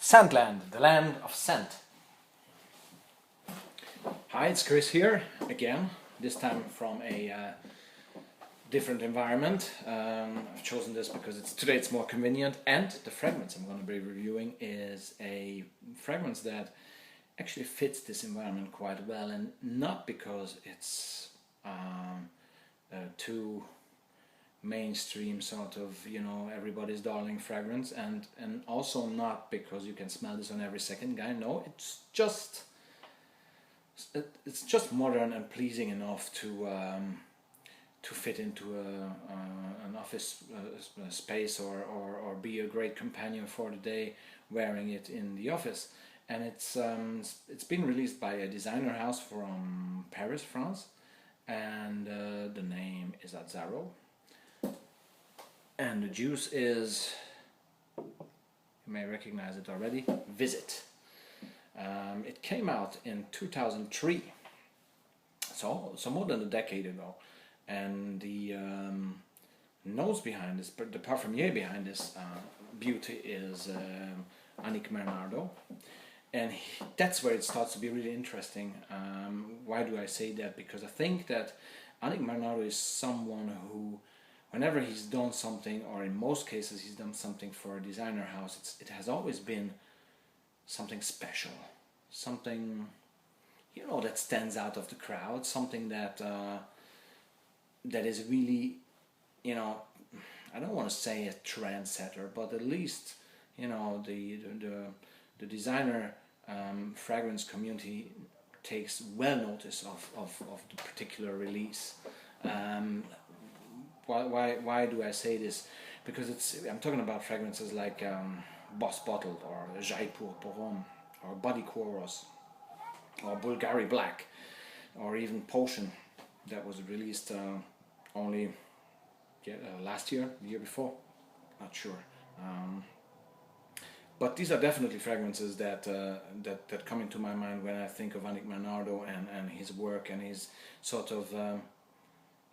Scentland, the land of scent. Hi, it's Chris here again, this time from a different environment. I've chosen this because today it's more convenient, and the fragrance I'm going to be reviewing is a fragrance that actually fits this environment quite well, and not because it's too mainstream sort of, you know, everybody's darling fragrance, and also not because you can smell this on every second guy. No, it's just modern and pleasing enough to fit into an office space or be a great companion for the day wearing it in the office. And it's been released by a designer house from Paris, France, and the name is Azzaro. And the juice is, you may recognize it already, Visit. It came out in 2003, so more than a decade ago. And the nose behind this, the parfumier behind this beauty is Annick Mernardo. And that's where it starts to be really interesting. Why do I say that? Because I think that Yannick Mernardo is someone who, whenever he's done something, or in most cases he's done something for a designer house, it has always been something special, something, you know, that stands out of the crowd, something that that is really, you know, I don't want to say a trendsetter, but at least, you know, the designer fragrance community takes well notice of the particular release. Why do I say this? Because I'm talking about fragrances like Boss Bottled, or Jaipur Porom, or Body Chorus, or Bulgari Black, or even Potion, that was released only last year, the year before, not sure. But these are definitely fragrances that that come into my mind when I think of Yannick Mernardo and his work and his sort of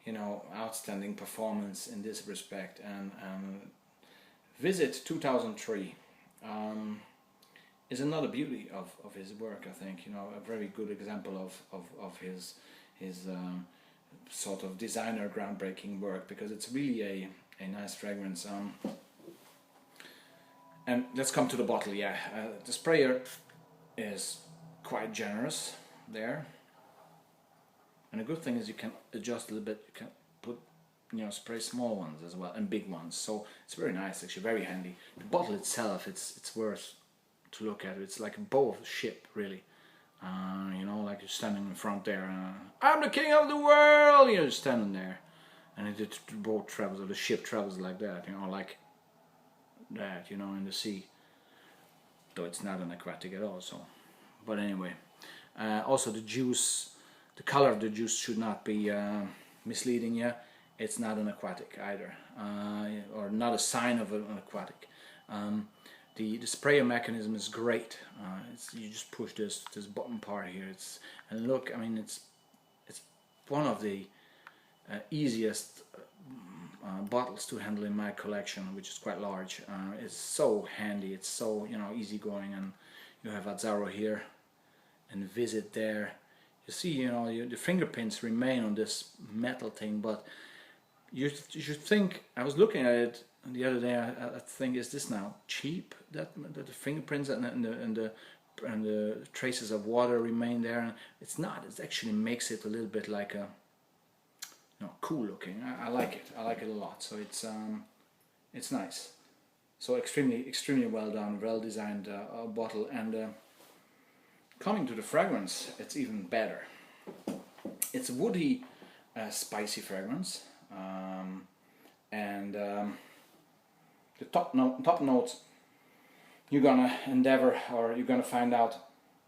you know, outstanding performance in this respect. And Visit 2003 is another beauty of his work, I think. You know, a very good example of his sort of designer groundbreaking work, because it's really a nice fragrance. And let's come to the bottle. Yeah, the sprayer is quite generous there. And the good thing is you can adjust a little bit. You can put, you know, spray small ones as well and big ones. So it's very nice, actually, very handy. The bottle itself, it's worth to look at. It's like a bow of a ship, really. You know, like you're standing in front there. I'm the king of the world. You're standing there, and the boat travels, or the ship travels like that. You know, like that. You know, in the sea. Though it's not an aquatic at all. So, but anyway, also the juice. The color of the juice should not be misleading you. It's not an aquatic either, or not a sign of an aquatic. The sprayer mechanism is great. You just push this button part here. And look, I mean, it's one of the easiest bottles to handle in my collection, which is quite large. It's so handy. It's so, you know, easygoing. And you have Azzaro here and Visit there. You see, you know, the fingerprints remain on this metal thing, but you should think, I was looking at it the other day, I think, is this now cheap, that the fingerprints and the traces of water remain there? And it's not. It actually makes it a little bit like a, you know, cool looking. I like it. I like it a lot. So it's nice. So extremely well done, well designed bottle. And coming to the fragrance, it's even better. It's a woody, spicy fragrance, and the top notes you're gonna endeavor, or you're gonna find out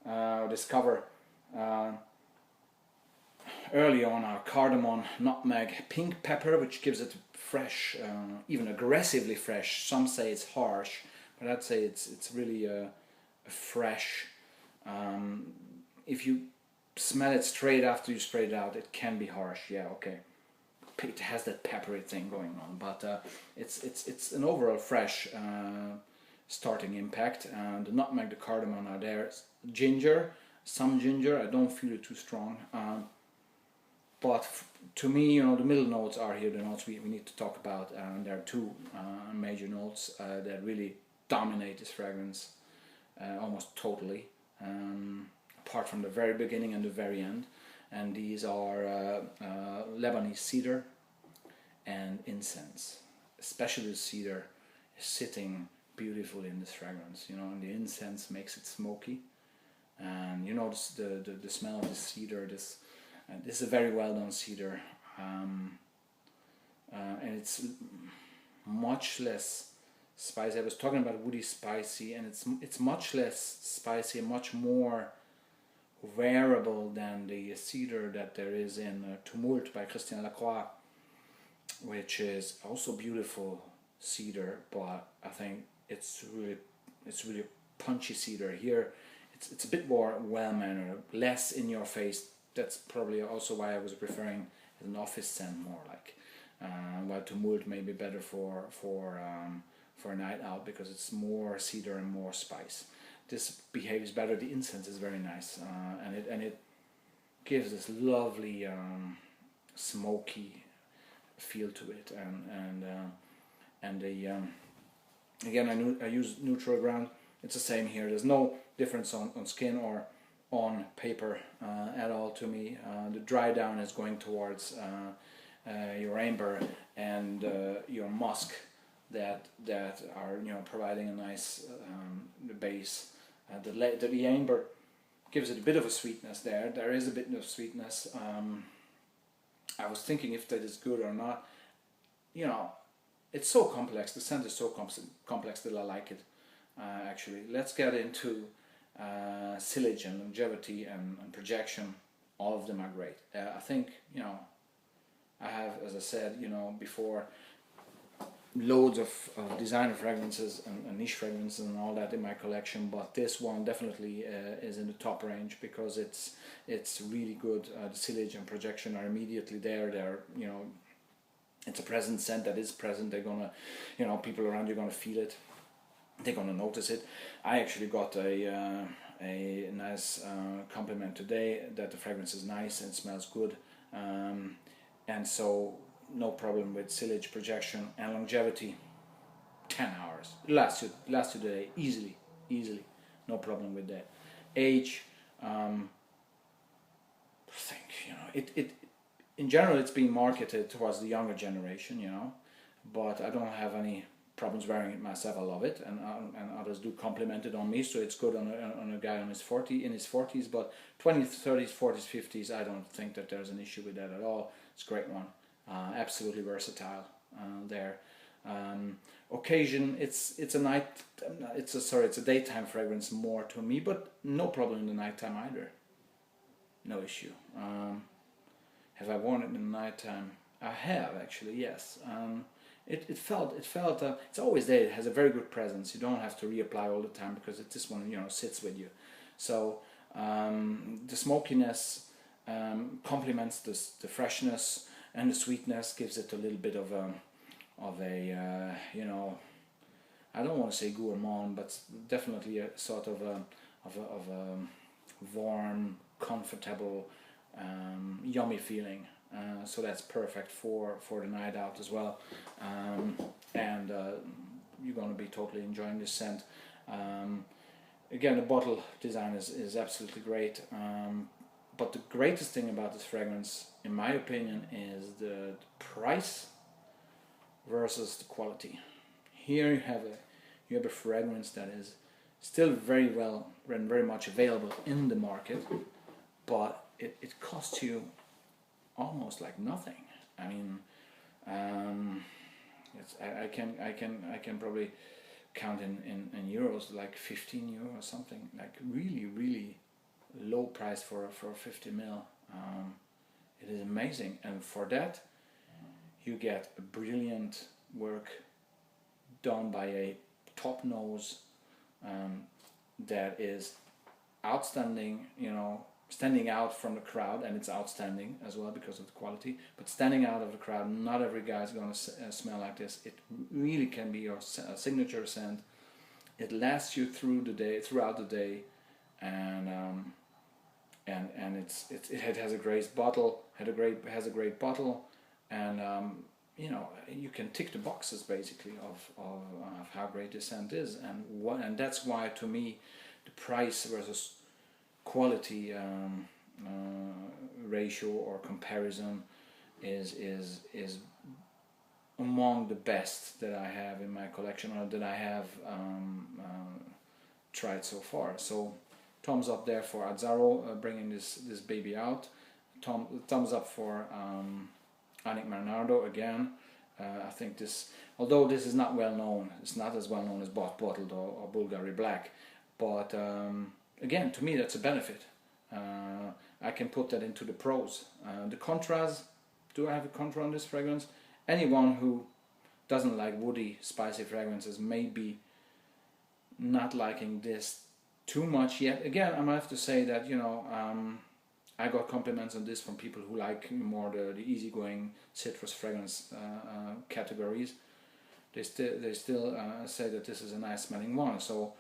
or discover early on, are cardamom, nutmeg, pink pepper, which gives it fresh, even aggressively fresh. Some say it's harsh, but I'd say it's really a fresh. If you smell it straight after you spray it out, it can be harsh. Yeah, okay. It has that peppery thing going on, but it's an overall fresh starting impact. And the nutmeg, the cardamom are there. Ginger, some ginger. I don't feel it too strong. But to me, the middle notes are here the notes we need to talk about. And there are two major notes that really dominate this fragrance almost totally, apart from the very beginning and the very end. And these are Lebanese cedar and incense. Especially the cedar is sitting beautifully in this fragrance, and the incense makes it smoky. And the smell of the cedar. This is a very well done cedar, and it's much less spicy. I was talking about woody spicy, and it's much less spicy and much more wearable than the cedar that there is in Tumult by Christian Lacroix, which is also beautiful cedar, but I think it's really punchy cedar. Here it's a bit more well-mannered, less in your face. That's probably also why I was preferring an office scent more, like while Tumult may be better for a night out because it's more cedar and more spice. This behaves better. The incense is very nice, and it gives this lovely smoky feel to it, and the again I use neutral ground. It's the same here. There's no difference on skin or on paper at all to me. The dry down is going towards your amber and your musk that are providing a nice base. The amber gives it a bit of a sweetness there. There is a bit of sweetness. I was thinking if that is good or not. It's so complex. The scent is so complex that I like it. Actually, let's get into sillage and longevity and projection. All of them are great. I think I have, as I said before, loads of designer fragrances and niche fragrances and all that in my collection, but this one definitely is in the top range because it's really good. The sillage and projection are immediately there. They're it's a present scent that is present. They're gonna people around you are gonna feel it. They're gonna notice it. I actually got a nice compliment today that the fragrance is nice and smells good, and so no problem with sillage, projection, and longevity. 10 hours. Last you the day easily, no problem with that. Age, I think it in general it's being marketed towards the younger generation, but I don't have any problems wearing it myself. I love it, and others do compliment it on me, so it's good on a guy in his 40s, but 20s, 30s, 40s, 50s, I don't think that there's an issue with that at all. It's a great one. Absolutely versatile there. Occasion, it's a daytime fragrance more to me, but no problem in the nighttime either. No issue. Have I worn it in the nighttime? I have actually, yes. It felt it's always there. It has a very good presence. You don't have to reapply all the time because this one sits with you. So the smokiness complements the freshness. And the sweetness gives it a little bit of a I don't want to say gourmand, but definitely a sort of a warm, comfortable, yummy feeling. So that's perfect for the night out as well. And you're going to be totally enjoying this scent. Again, the bottle design is absolutely great. But the greatest thing about this fragrance, in my opinion, is the price versus the quality. Here you have a fragrance that is still very well and very much available in the market, but it costs you almost like nothing. I mean, I can probably count in euros, like 15 euro or something, like really low price for 50 ml. It is amazing, and for that you get a brilliant work done by a top nose that is outstanding, standing out from the crowd, and it's outstanding as well because of the quality, but standing out of the crowd. Not every guy is going to smell like this. It really can be your signature scent, it lasts you throughout the day, and it has a great bottle, has a great bottle, and you know, you can tick the boxes basically of how great this scent is, and that's why to me the price versus quality ratio or comparison is among the best that I have in my collection, or that I have tried so far. So thumbs up there for Azzaro bringing this baby out. Thumbs up for Annick Mernardo again. I think this, although this is not well known, it's not as well known as Bottled or Bulgari Black, but again, to me that's a benefit. I can put that into the pros. The contras, do I have a contra on this fragrance? Anyone who doesn't like woody, spicy fragrances may be not liking this too much yet. Again, I might have to say that, you know, I got compliments on this from people who like more the easygoing citrus fragrance categories. They still say that this is a nice smelling one. So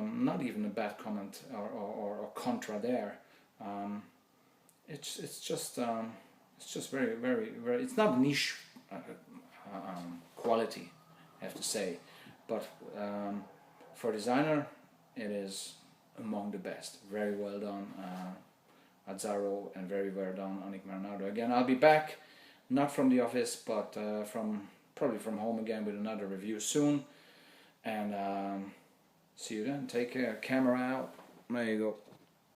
not even a bad comment or contra there. It's just very, very, very. It's not niche quality, I have to say, but for designer, it is among the best. Very well done, Azzaro, and very well done, Annick Mernardo. Again, I'll be back, not from the office, but probably from home again with another review soon. And see you then. Take care. Camera out. There you go.